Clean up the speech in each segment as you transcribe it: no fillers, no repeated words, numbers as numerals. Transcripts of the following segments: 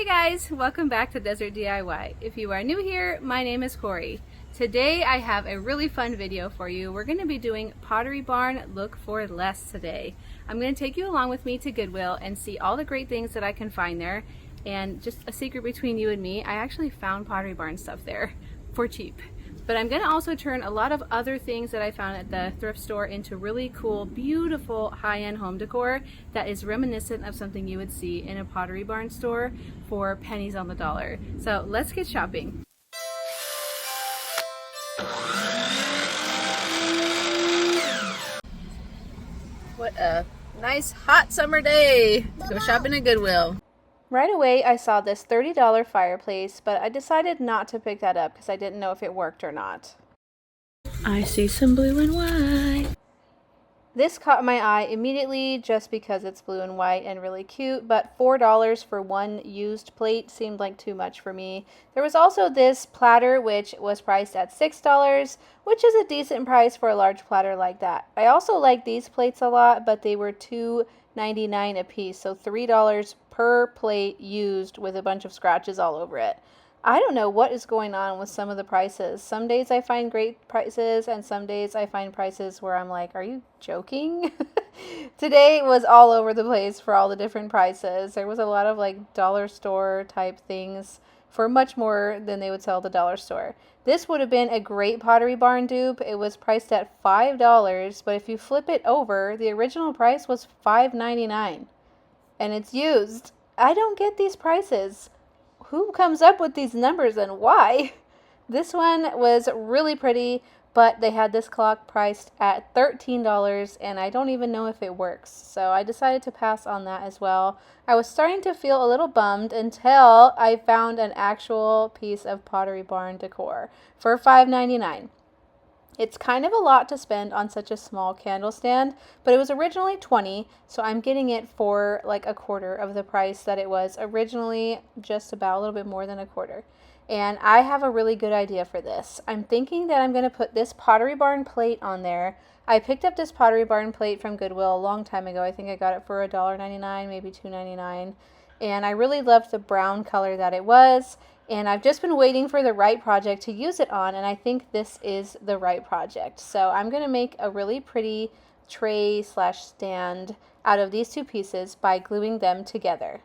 guys, welcome back to Desert DIY. If you are new here, my name is Corey. Today I have a really fun video for you. We're going to be doing Pottery Barn Look for Less today. I'm going to take you along with me to Goodwill and see all the great things that I can find there. And just a secret between you and me, I actually found Pottery Barn stuff there for cheap. But I'm going to also turn a lot of other things that I found at the thrift store into really cool, beautiful high-end home decor that is reminiscent of something you would see in a Pottery Barn store for pennies on the dollar. So let's get shopping. What a nice hot summer day to go shopping at Goodwill. Right away, I saw this $30 fireplace, but I decided not to pick that up because I didn't know if it worked or not. I see some blue and white. This caught my eye immediately just because it's blue and white and really cute, but $4 for one used plate seemed like too much for me. There was also this platter, which was priced at $6, which is a decent price for a large platter like that. I also like these plates a lot, but they were $2.99 a piece, so $3 per plate used with a bunch of scratches all over it. I don't know what is going on with some of the prices. Some days I find great prices and some days I find prices where I'm like, are you joking? Today was all over the place for all the different prices. There was a lot of like dollar store type things for much more than they would sell at the dollar store. This would have been a great Pottery Barn dupe. It was priced at $5, but if you flip it over, the original price was $5.99. And it's used. I don't get these prices. Who comes up with these numbers and why? This one was really pretty, but they had this clock priced at $13 and I don't even know if it works. So I decided to pass on that as well. I was starting to feel a little bummed until I found an actual piece of Pottery Barn decor for $5.99. It's kind of a lot to spend on such a small candle stand, but it was originally $20, so I'm getting it for like a quarter of the price that it was originally, just about a little bit more than a quarter. And I have a really good idea for this. I'm thinking that I'm going to put this Pottery Barn plate on there. I picked up this Pottery Barn plate from Goodwill a long time ago. I think I got it for $1.99, maybe $2.99. And I really loved the brown color that it was. And I've just been waiting for the right project to use it on, and I think this is the right project. So I'm going to make a really pretty tray slash stand out of these two pieces by gluing them together.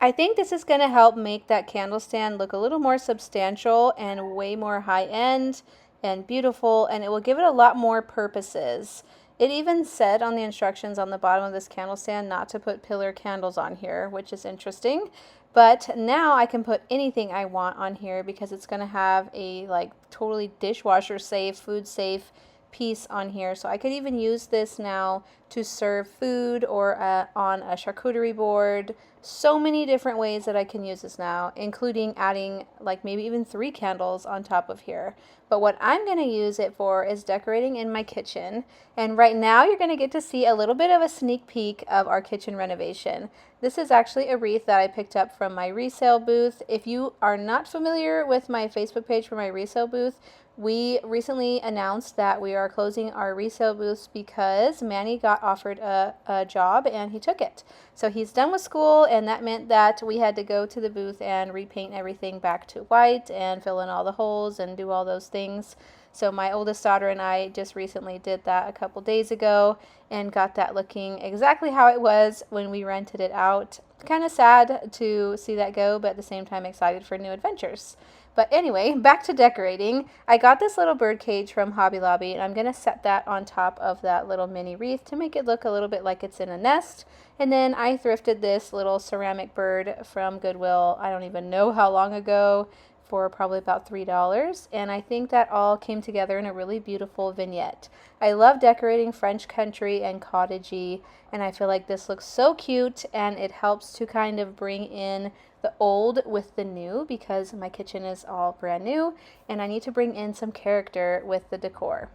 I think this is going to help make that candle stand look a little more substantial and way more high-end and beautiful, and it will give it a lot more purposes. It even said on the instructions on the bottom of this candle stand not to put pillar candles on here, which is interesting. But now I can put anything I want on here because it's going to have a like totally dishwasher safe, food safe piece on here. So I could even use this now to serve food or on a charcuterie board. So many different ways that I can use this now, including adding like maybe even 3 candles on top of here. But what I'm going to use it for is decorating in my kitchen. And right now you're going to get to see a little bit of a sneak peek of our kitchen renovation. This is actually a wreath that I picked up from my resale booth. If you are not familiar with my Facebook page for my resale booth, we recently announced that we are closing our resale booths because Manny got offered a job and he took it. So he's done with school, and that meant that we had to go to the booth and repaint everything back to white and fill in all the holes and do all those things. So my oldest daughter and I just recently did that a couple days ago and got that looking exactly how it was when we rented it out. Kind of sad to see that go, but at the same time excited for new adventures. But anyway, back to decorating. I got this little bird cage from Hobby Lobby, and I'm going to set that on top of that little mini wreath to make it look a little bit like it's in a nest. And then I thrifted this little ceramic bird from Goodwill, I don't even know how long ago, for probably about $3, and I think that all came together in a really beautiful vignette. I love decorating French country and cottagey, and I feel like this looks so cute, and it helps to kind of bring in the old with the new because my kitchen is all brand new, and I need to bring in some character with the decor.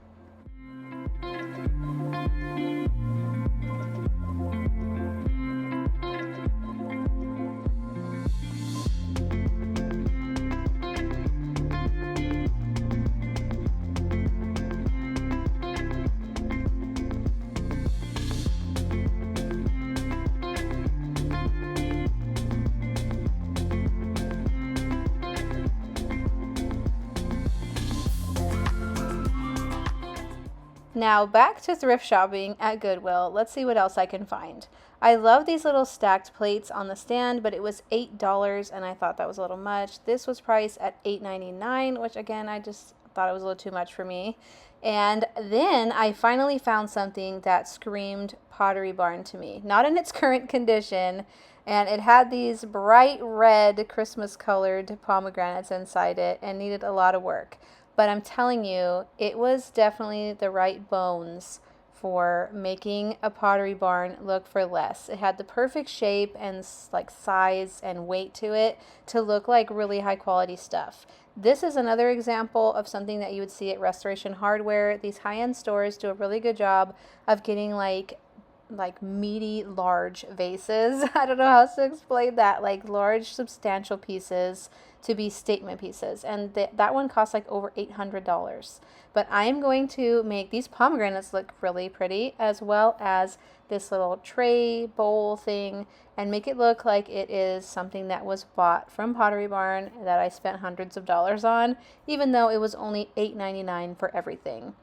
Now back to thrift shopping at Goodwill. Let's see what else I can find. I love these little stacked plates on the stand, but it was $8 and I thought that was a little much. This was priced at $8.99, which again, I just thought it was a little too much for me. And then I finally found something that screamed Pottery Barn to me. Not in its current condition, and it had these bright red Christmas colored pomegranates inside it and needed a lot of work. But I'm telling you, it was definitely the right bones for making a Pottery Barn look for less. It had the perfect shape and like size and weight to it to look like really high quality stuff. This is another example of something that you would see at Restoration Hardware. These high-end stores do a really good job of getting like meaty large vases. I don't know how to explain that, like large substantial pieces to be statement pieces, and that one costs like over $800. But I am going to make these pomegranates look really pretty, as well as this little tray bowl thing, and make it look like it is something that was bought from Pottery Barn that I spent hundreds of dollars on, even though it was only $8.99 for everything.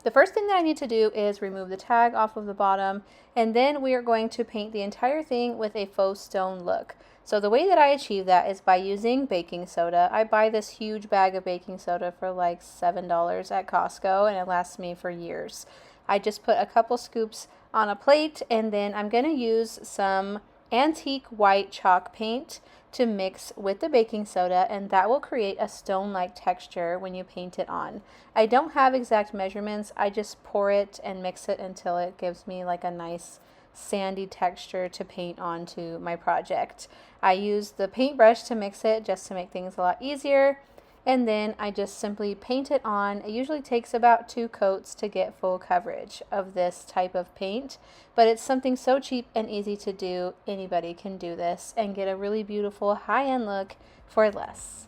The first thing that I need to do is remove the tag off of the bottom, and then we are going to paint the entire thing with a faux stone look. So the way that I achieve that is by using baking soda. I buy this huge bag of baking soda for like $7 at Costco, and it lasts me for years. I just put a couple scoops on a plate, and then I'm going to use some antique white chalk paint to mix with the baking soda, and that will create a stone-like texture when you paint it on. I don't have exact measurements. I just pour it and mix it until it gives me like a nice sandy texture to paint onto my project. I use the paintbrush to mix it just to make things a lot easier, and then I just simply paint it on. It usually takes about 2 coats to get full coverage of this type of paint, but it's something so cheap and easy to do. Anybody can do this and get a really beautiful high-end look for less.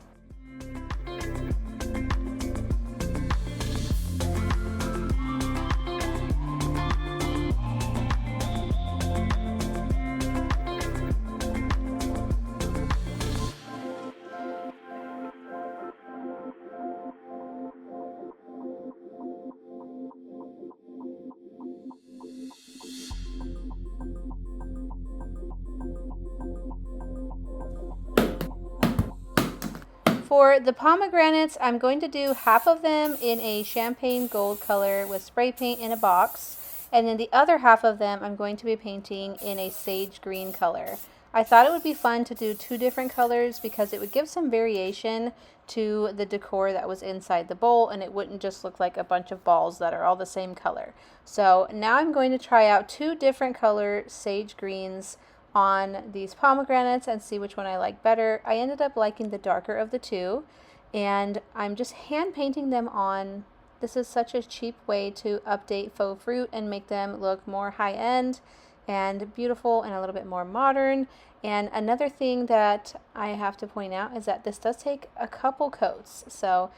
For the pomegranates, I'm going to do half of them in a champagne gold color with spray paint in a box, and then the other half of them I'm going to be painting in a sage green color. I thought it would be fun to do 2 different colors because it would give some variation to the decor that was inside the bowl, and it wouldn't just look like a bunch of balls that are all the same color. So now I'm going to try out 2 different color sage greens on these pomegranates and see which one I like better. I ended up liking the darker of the 2, and I'm just hand painting them on. This is such a cheap way to update faux fruit and make them look more high-end and beautiful and a little bit more modern. And another thing that I have to point out is that this does take a couple coats, so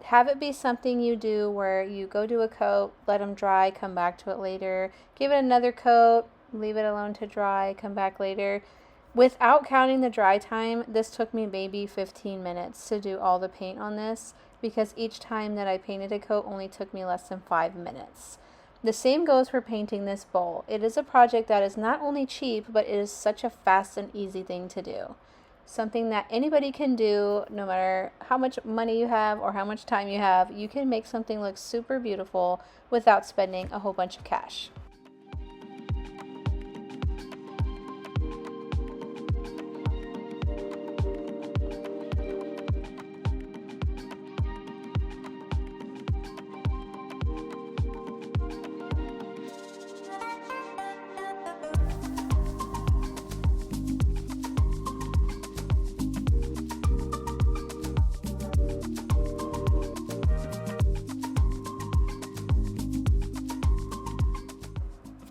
have it be something you do where you go do a coat, let them dry, come back to it later, give it another coat, leave it alone to dry, come back later. Without counting the dry time, this took me maybe 15 minutes to do all the paint on this, because each time that I painted a coat only took me less than 5 minutes. The same goes for painting this bowl. It is a project that is not only cheap, but it is such a fast and easy thing to do. Something that anybody can do, no matter how much money you have or how much time you have. You can make something look super beautiful without spending a whole bunch of cash.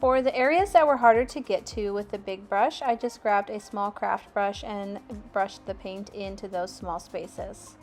For the areas that were harder to get to with the big brush, I just grabbed a small craft brush and brushed the paint into those small spaces.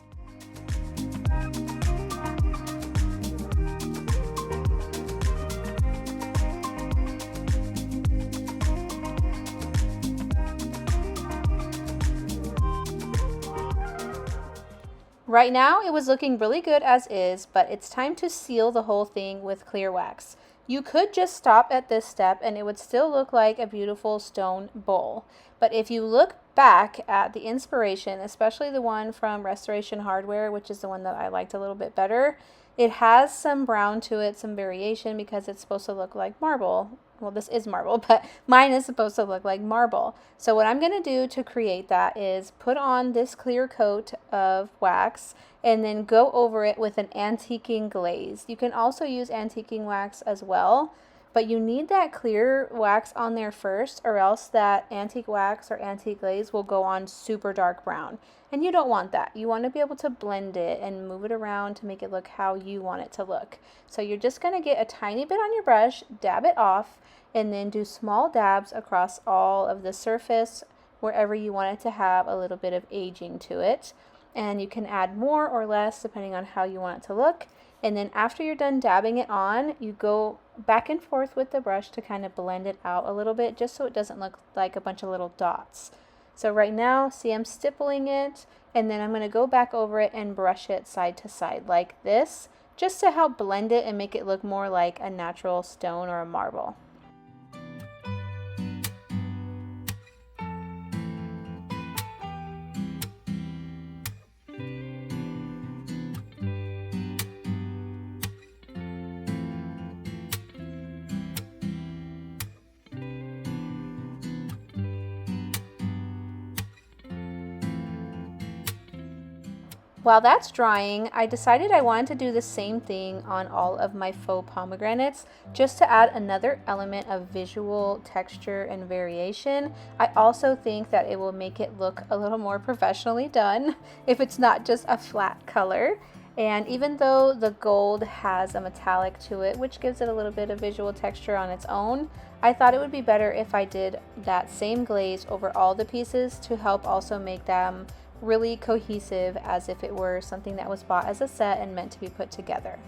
Right now, it was looking really good as is, but it's time to seal the whole thing with clear wax. You could just stop at this step and it would still look like a beautiful stone bowl. But if you look back at the inspiration, especially the one from Restoration Hardware, which is the one that I liked a little bit better, it has some brown to it, some variation because it's supposed to look like marble. Well, this is marble, but mine is supposed to look like marble. So what I'm going to do to create that is put on this clear coat of wax and then go over it with an antiquing glaze. You can also use antiquing wax as well, but you need that clear wax on there first, or else that antique wax or antique glaze will go on super dark brown. And you don't want that. You want to be able to blend it and move it around to make it look how you want it to look. So you're just going to get a tiny bit on your brush, dab it off, and then do small dabs across all of the surface wherever you want it to have a little bit of aging to it. And you can add more or less depending on how you want it to look. And then after you're done dabbing it on, you go back and forth with the brush to kind of blend it out a little bit, just so it doesn't look like a bunch of little dots. So right now, see, I'm stippling it, and then I'm going to go back over it and brush it side to side like this, just to help blend it and make it look more like a natural stone or a marble. While that's drying, I decided I wanted to do the same thing on all of my faux pomegranates, just to add another element of visual texture and variation. I also think that it will make it look a little more professionally done if it's not just a flat color. And even though the gold has a metallic to it, which gives it a little bit of visual texture on its own, I thought it would be better if I did that same glaze over all the pieces to help also make them really cohesive, as if it were something that was bought as a set and meant to be put together.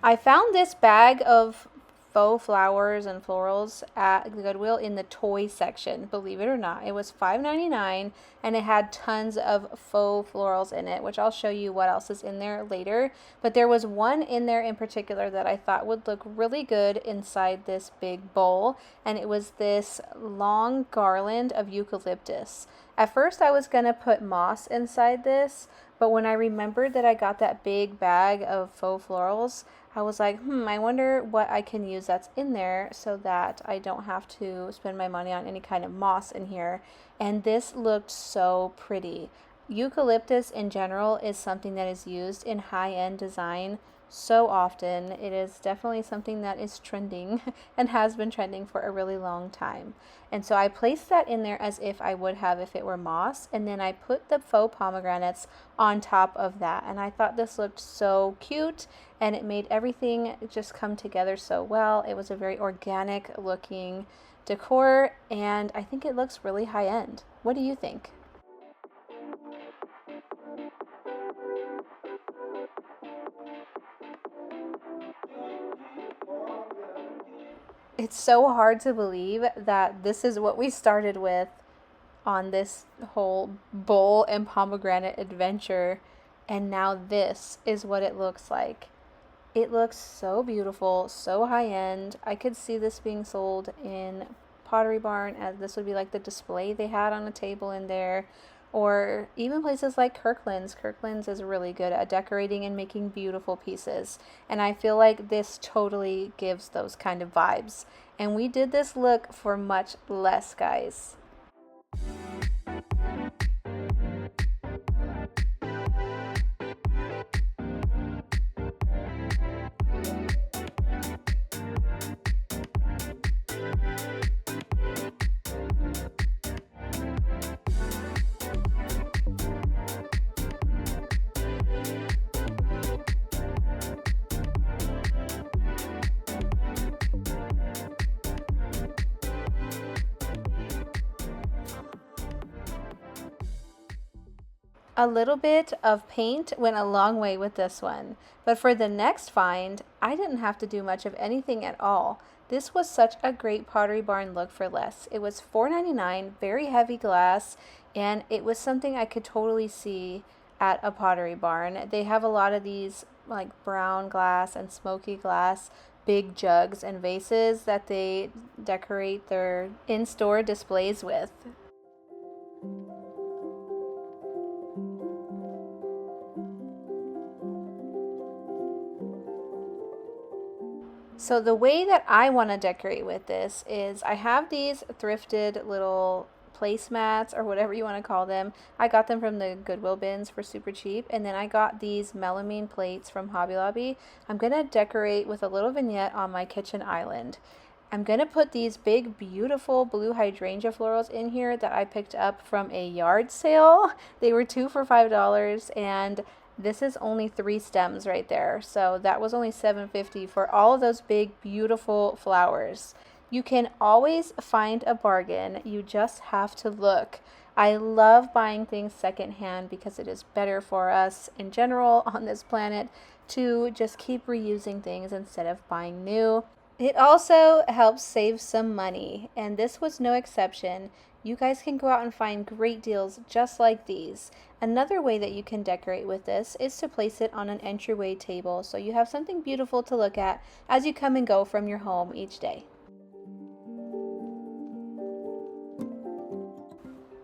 I found this bag of faux flowers and florals at Goodwill in the toy section, believe it or not. It was $5.99 and it had tons of faux florals in it, which I'll show you what else is in there later. But there was one in there in particular that I thought would look really good inside this big bowl, and it was this long garland of eucalyptus. At first I was gonna put moss inside this, but when I remembered that I got that big bag of faux florals, I was like, I wonder what I can use that's in there so that I don't have to spend my money on any kind of moss in here. And this looked so pretty. Eucalyptus in general is something that is used in high-end design so often. It is definitely something that is trending and has been trending for a really long time. And so I placed that in there as if I would have if it were moss, and then I put the faux pomegranates on top of that, and I thought this looked so cute and it made everything just come together so well. It was a very organic looking decor, and I think it looks really high end. What do you think? It's so hard to believe that this is what we started with on this whole bowl and pomegranate adventure, and now this is what it looks like. It looks so beautiful, so high-end. I could see this being sold in Pottery Barn, as this would be like the display they had on a table in there, or even places like Kirkland's. Kirkland's is really good at decorating and making beautiful pieces, and I feel like this totally gives those kind of vibes. And we did this look for much less, guys. A little bit of paint went a long way with this one, but for the next find, I didn't have to do much of anything at all. This was such a great Pottery Barn look for less. It was $4.99, very heavy glass, and it was something I could totally see at a Pottery Barn. They have a lot of these like brown glass and smoky glass big jugs and vases that they decorate their in-store displays with. So the way that I want to decorate with this is I have these thrifted little placemats or whatever you want to call them. I got them from the Goodwill bins for super cheap, and then I got these melamine plates from Hobby Lobby. I'm going to decorate with a little vignette on my kitchen island. I'm going to put these big beautiful blue hydrangea florals in here that I picked up from a yard sale. They were 2 for $5, and this is only 3 stems right there. So that was only $7.50 for all of those big beautiful flowers. You can always find a bargain. You just have to look. I love buying things secondhand because it is better for us in general on this planet to just keep reusing things instead of buying new. It also helps save some money, and this was no exception. You guys can go out and find great deals just like these. Another way that you can decorate with this is to place it on an entryway table so you have something beautiful to look at as you come and go from your home each day.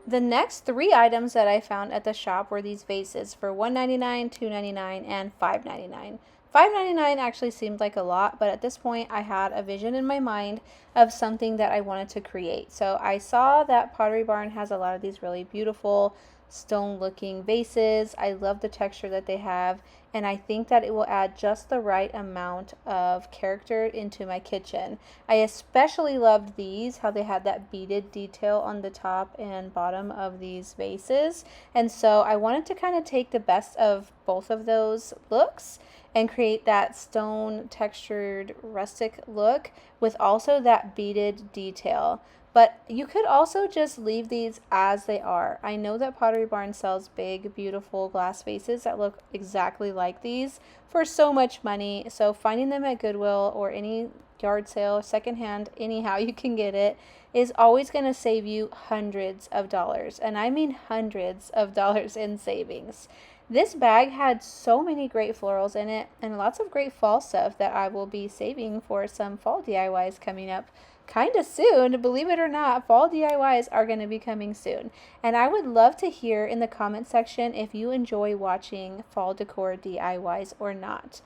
The next 3 items that I found at the shop were these vases for $1.99, $2.99, and $5.99. $5.99 actually seemed like a lot, but at this point I had a vision in my mind of something that I wanted to create. So I saw that Pottery Barn has a lot of these really beautiful stone looking vases. I love the texture that they have, and I think that it will add just the right amount of character into my kitchen. I especially loved these, how they had that beaded detail on the top and bottom of these vases, and so I wanted to kind of take the best of both of those looks and create that stone textured rustic look with also that beaded detail. But you could also just leave these as they are. I know that Pottery Barn sells big, beautiful glass vases that look exactly like these for so much money. So finding them at Goodwill or any yard sale, secondhand, anyhow you can get it, is always going to save you hundreds of dollars. And I mean hundreds of dollars in savings. This bag had so many great florals in it and lots of great fall stuff that I will be saving for some fall DIYs coming up kind of soon. Believe it or not, fall DIYs are going to be coming soon. And I would love to hear in the comment section if you enjoy watching fall decor DIYs or not.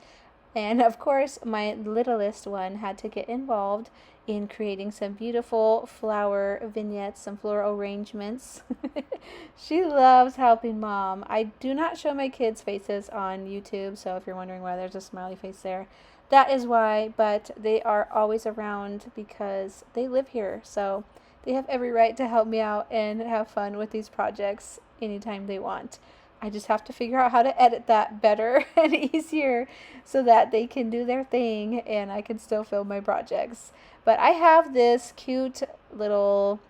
And of course, my littlest one had to get involved in creating some beautiful flower vignettes, some floral arrangements. She loves helping mom. I do not show my kids' faces on YouTube, so if you're wondering why there's a smiley face there, that is why, but they are always around because they live here, so they have every right to help me out and have fun with these projects anytime they want. I just have to figure out how to edit that better and easier so that they can do their thing and I can still film my projects. But I have this cute little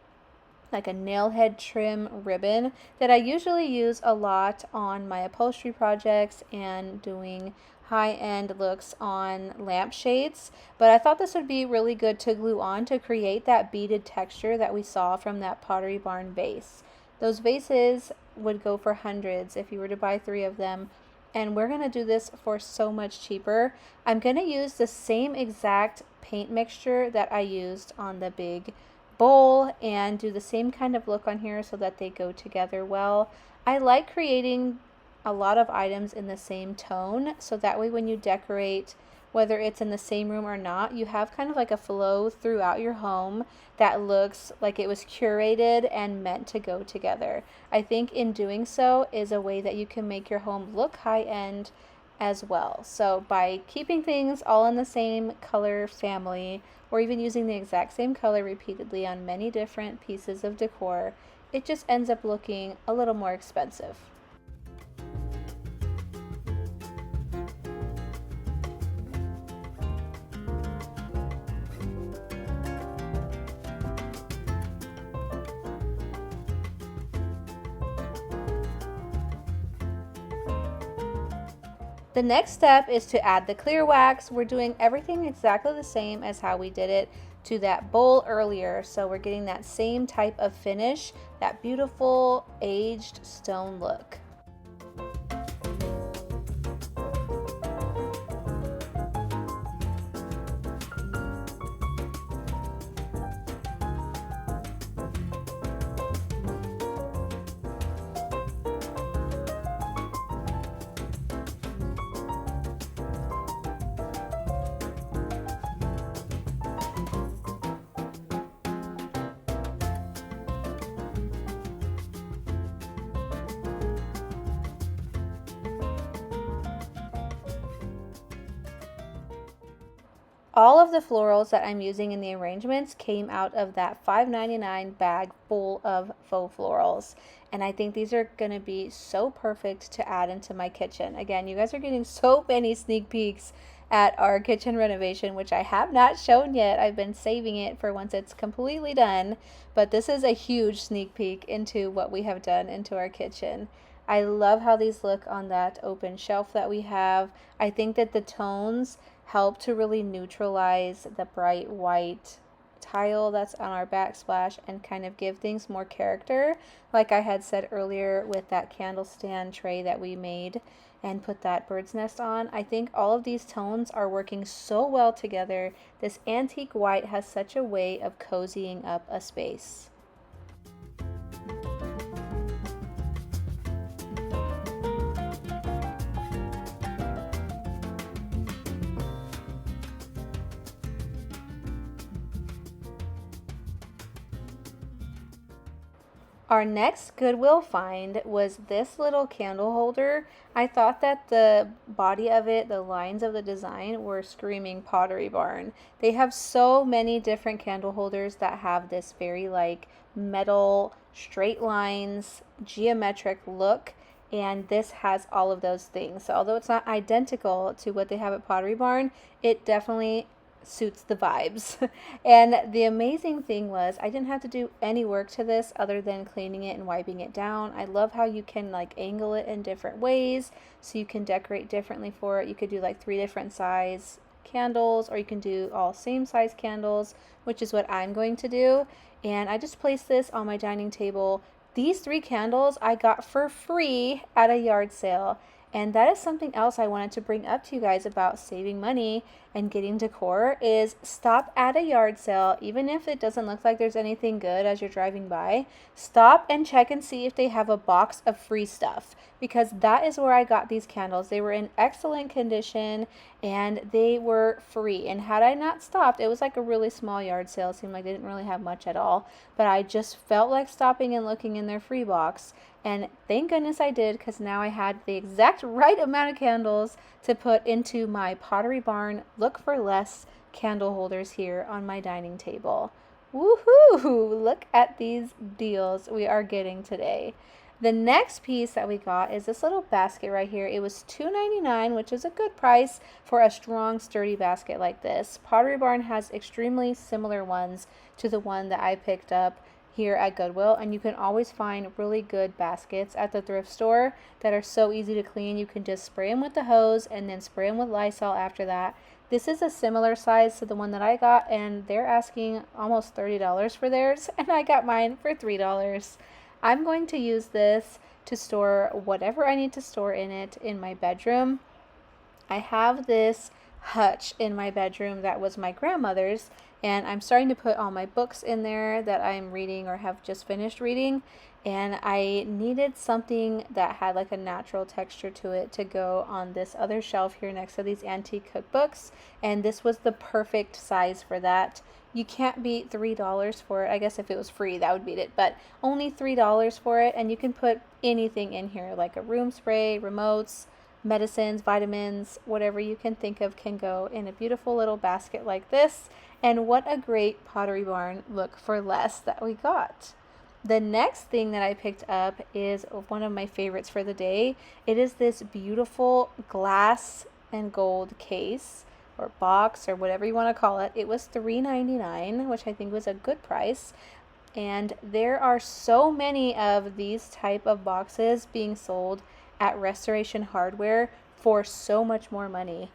like a nail head trim ribbon that I usually use a lot on my upholstery projects and doing high-end looks on lampshades, but I thought this would be really good to glue on to create that beaded texture that we saw from that Pottery Barn vase. Those vases would go for hundreds if you were to buy 3 of them, and we're going to do this for so much cheaper. I'm going to use the same exact paint mixture that I used on the big bowl and do the same kind of look on here so that they go together well. I like creating a lot of items in the same tone so that way when you decorate, whether it's in the same room or not, you have kind of like a flow throughout your home that looks like it was curated and meant to go together. I think in doing so is a way that you can make your home look high-end as well. So by keeping things all in the same color family or even using the exact same color repeatedly on many different pieces of decor, it just ends up looking a little more expensive. The next step is to add the clear wax. We're doing everything exactly the same as how we did it to that bowl earlier. So we're getting that same type of finish, that beautiful aged stone look. All of the florals that I'm using in the arrangements came out of that $5.99 bag full of faux florals. And I think these are going to be so perfect to add into my kitchen. Again, you guys are getting so many sneak peeks at our kitchen renovation, which I have not shown yet. I've been saving it for once it's completely done. But this is a huge sneak peek into what we have done into our kitchen. I love how these look on that open shelf that we have. I think that the tones help to really neutralize the bright white tile that's on our backsplash and kind of give things more character. Like I had said earlier with that candle stand tray that we made and put that bird's nest on. I think all of these tones are working so well together. This antique white has such a way of cozying up a space. Our next Goodwill find was this little candle holder. I thought that the body of it, the lines of the design were screaming Pottery Barn. They have so many different candle holders that have this very like metal, straight lines, geometric look. And this has all of those things. So although it's not identical to what they have at Pottery Barn, it definitely suits the vibes. And the amazing thing was I didn't have to do any work to this other than cleaning it and wiping it down. I love how you can like angle it in different ways so you can decorate differently for it. You could do like 3 different size candles, or you can do all same size candles, which is what I'm going to do. And I just placed this on my dining table. These 3 candles I got for free at a yard sale. And that is something else I wanted to bring up to you guys about saving money and getting decor is stop at a yard sale, even if it doesn't look like there's anything good as you're driving by. Stop and check and see if they have a box of free stuff, because that is where I got these candles. They were in excellent condition and they were free. And had I not stopped, it was like a really small yard sale. It seemed like they didn't really have much at all, but I just felt like stopping and looking in their free box. And thank goodness I did, because now I had the exact right amount of candles to put into my Pottery Barn Look for Less candle holders here on my dining table. Woohoo! Look at these deals we are getting today. The next piece that we got is this little basket right here. It was $2.99, which is a good price for a strong, sturdy basket like this. Pottery Barn has extremely similar ones to the one that I picked up here at Goodwill, and you can always find really good baskets at the thrift store that are so easy to clean. You can just spray them with the hose and then spray them with Lysol after that. This is a similar size to the one that I got, and they're asking almost $30 for theirs, and I got mine for $3. I'm going to use this to store whatever I need to store in it in my bedroom. I have this hutch in my bedroom that was my grandmother's, and I'm starting to put all my books in there that I'm reading or have just finished reading, and I needed something that had like a natural texture to it to go on this other shelf here next to these antique cookbooks, and this was the perfect size for that. You can't beat $3 for it. I guess if it was free, that would beat it, but only $3 for it, and you can put anything in here, like a room spray, remotes, medicines, vitamins, whatever you can think of can go in a beautiful little basket like this. And what a great Pottery Barn Look for Less that we got. The next thing that I picked up is one of my favorites for the day. It is this beautiful glass and gold case or box or whatever you want to call it. It was $3.99, which I think was a good price. And there are so many of these type of boxes being sold at Restoration Hardware for so much more money.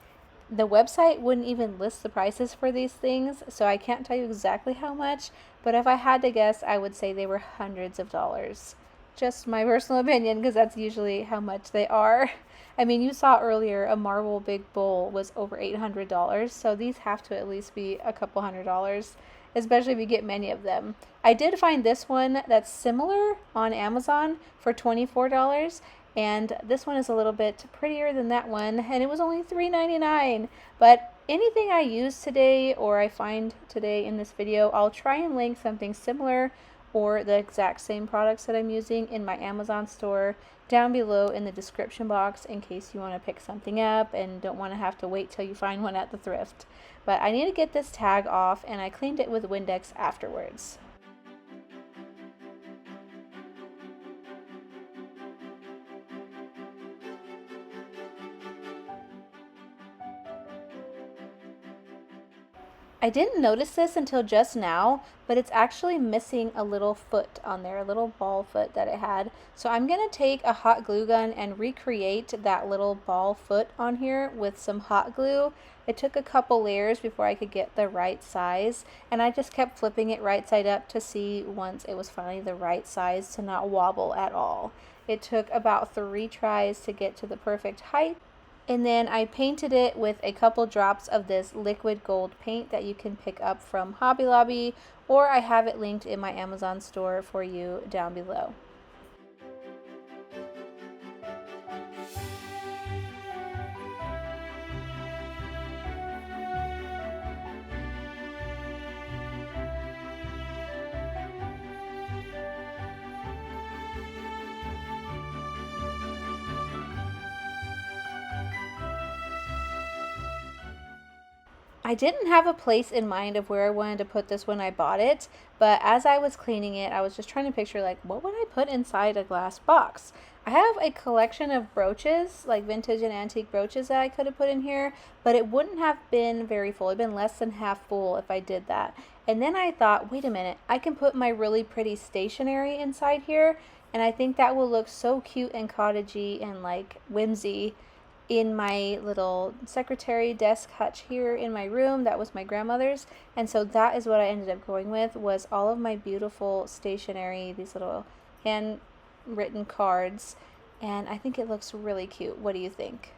The website wouldn't even list the prices for these things, so I can't tell you exactly how much, but if I had to guess, I would say they were hundreds of dollars. Just my personal opinion, because that's usually how much they are. I mean, you saw earlier a marble big bowl was over $800, so these have to at least be a couple $100, especially if you get many of them. I did find this one that's similar on Amazon for $24, and this one is a little bit prettier than that one, and it was only $3.99. But anything I use today or I find today in this video, I'll try and link something similar or the exact same products that I'm using in my Amazon store down below in the description box in case you want to pick something up and don't want to have to wait till you find one at the thrift. But I need to get this tag off, and I cleaned it with Windex afterwards. I didn't notice this until just now, but it's actually missing a little foot on there, a little ball foot that it had. So I'm going to take a hot glue gun and recreate that little ball foot on here with some hot glue. It took a couple layers before I could get the right size, and I just kept flipping it right side up to see once it was finally the right size to not wobble at all. It took about 3 tries to get to the perfect height. And then I painted it with a couple drops of this liquid gold paint that you can pick up from Hobby Lobby, or I have it linked in my Amazon store for you down below. I didn't have a place in mind of where I wanted to put this when I bought it, but as I was cleaning it, I was just trying to picture, like, what would I put inside a glass box? I have a collection of brooches, like vintage and antique brooches that I could have put in here, but it wouldn't have been very full. It'd been less than half full if I did that. And then I thought, wait a minute, I can put my really pretty stationery inside here, and I think that will look so cute and cottagey and like whimsy in my little secretary desk hutch here in my room. That was my grandmother's, and so that is what I ended up going with, was all of my beautiful stationery, these little handwritten cards, and I think it looks really cute. What do you think?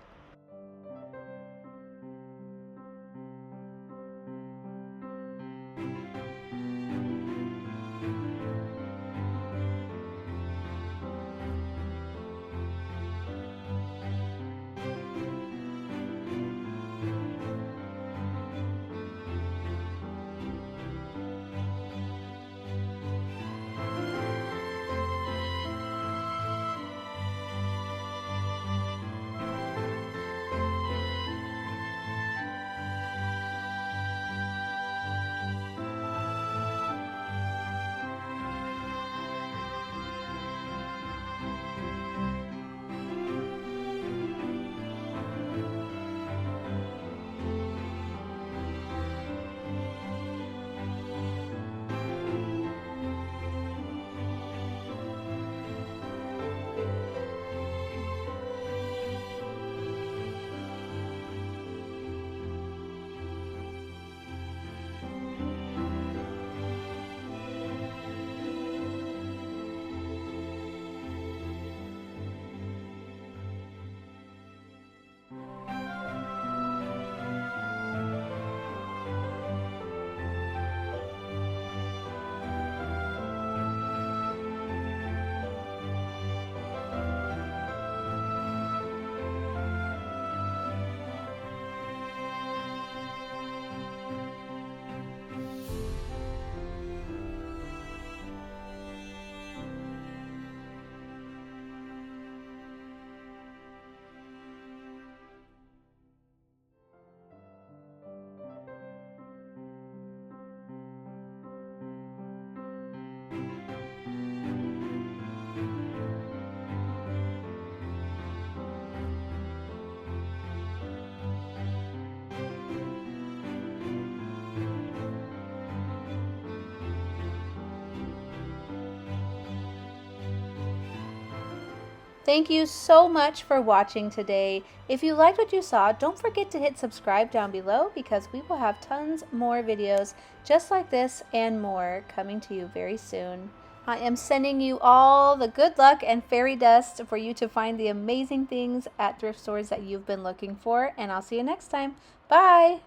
Thank you so much for watching today. If you liked what you saw, don't forget to hit subscribe down below because we will have tons more videos just like this and more coming to you very soon. I am sending you all the good luck and fairy dust for you to find the amazing things at thrift stores that you've been looking for, and I'll see you next time. Bye!